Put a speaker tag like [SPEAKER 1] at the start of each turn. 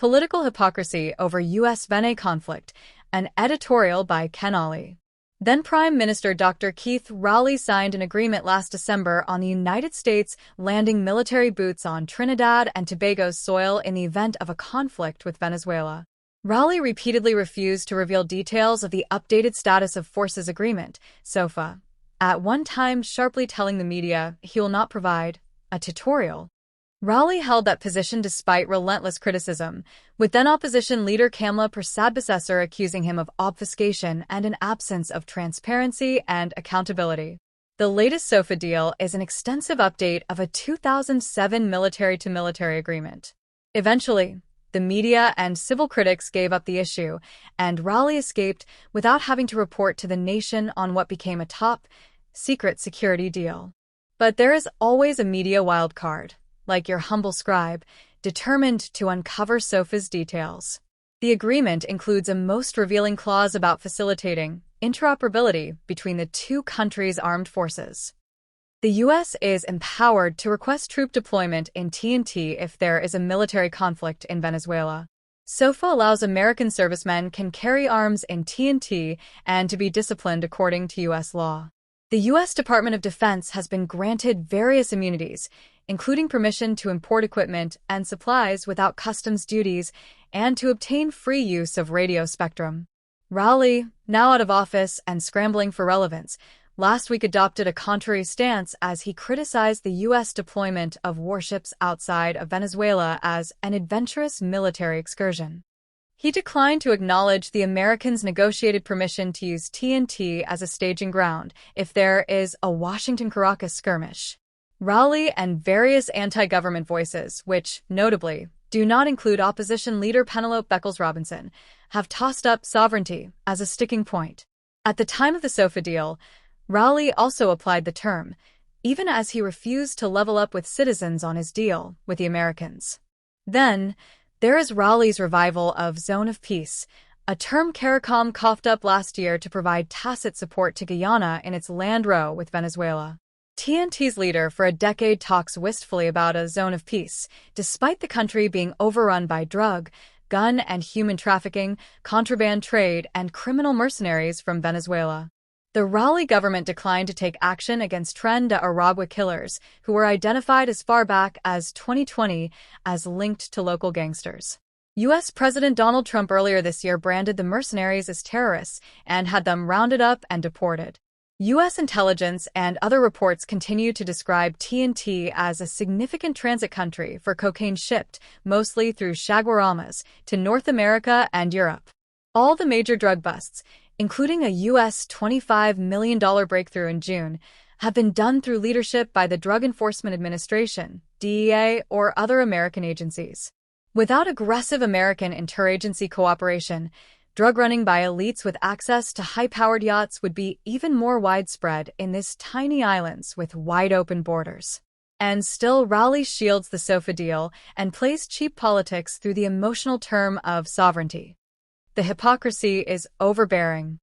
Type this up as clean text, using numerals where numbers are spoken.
[SPEAKER 1] Political Hypocrisy over US-VENE Conflict, an editorial by Ken Ollie. Then Prime Minister Dr. Keith Rowley signed an agreement last December on the United States landing military boots on Trinidad and Tobago's soil in the event of a conflict with Venezuela. Rowley repeatedly refused to reveal details of the updated status of forces agreement, SOFA, at one time sharply telling the media he will not provide a tutorial. Rowley held that position despite relentless criticism, with then-opposition leader Kamala Persad-Bissessar accusing him of obfuscation and an absence of transparency and accountability. The latest SOFA deal is an extensive update of a 2007 military-to-military agreement. Eventually, the media and civil critics gave up the issue, and Rowley escaped without having to report to the nation on what became a top-secret security deal. But there is always a media wildcard, like your humble scribe, determined to uncover SOFA's details. The agreement includes a most revealing clause about facilitating interoperability between the two countries' armed forces. The U.S. is empowered to request troop deployment in T&T if there is a military conflict in Venezuela. SOFA allows American servicemen can carry arms in T&T and to be disciplined according to U.S. law. The U.S. Department of Defense has been granted various immunities, including permission to import equipment and supplies without customs duties and to obtain free use of radio spectrum. Rowley, now out of office and scrambling for relevance, last week adopted a contrary stance as he criticized the U.S. deployment of warships outside of Venezuela as an adventurous military excursion. He declined to acknowledge the Americans' negotiated permission to use T&T as a staging ground if there is a Washington-Caracas skirmish. Rowley and various anti-government voices, which, notably, do not include opposition leader Penelope Beckles-Robinson, have tossed up sovereignty as a sticking point. At the time of the SOFA deal, Rowley also applied the term, even as he refused to level up with citizens on his deal with the Americans. Then, there is Rowley's revival of Zone of Peace, a term CARICOM coughed up last year to provide tacit support to Guyana in its land row with Venezuela. T&T's leader for a decade talks wistfully about a zone of peace, despite the country being overrun by drug, gun and human trafficking, contraband trade, and criminal mercenaries from Venezuela. The Rowley government declined to take action against Tren de Aragua killers, who were identified as far back as 2020 as linked to local gangsters. U.S. President Donald Trump earlier this year branded the mercenaries as terrorists and had them rounded up and deported. U.S. intelligence and other reports continue to describe T&T as a significant transit country for cocaine shipped, mostly through shawarmas, to North America and Europe. All the major drug busts, including a U.S. $25 million breakthrough in June, have been done through leadership by the Drug Enforcement Administration, DEA, or other American agencies. Without aggressive American interagency cooperation, drug running by elites with access to high-powered yachts would be even more widespread in this tiny islands with wide-open borders. And still, Rowley shields the SOFA deal and plays cheap politics through the emotional term of sovereignty. The hypocrisy is overbearing.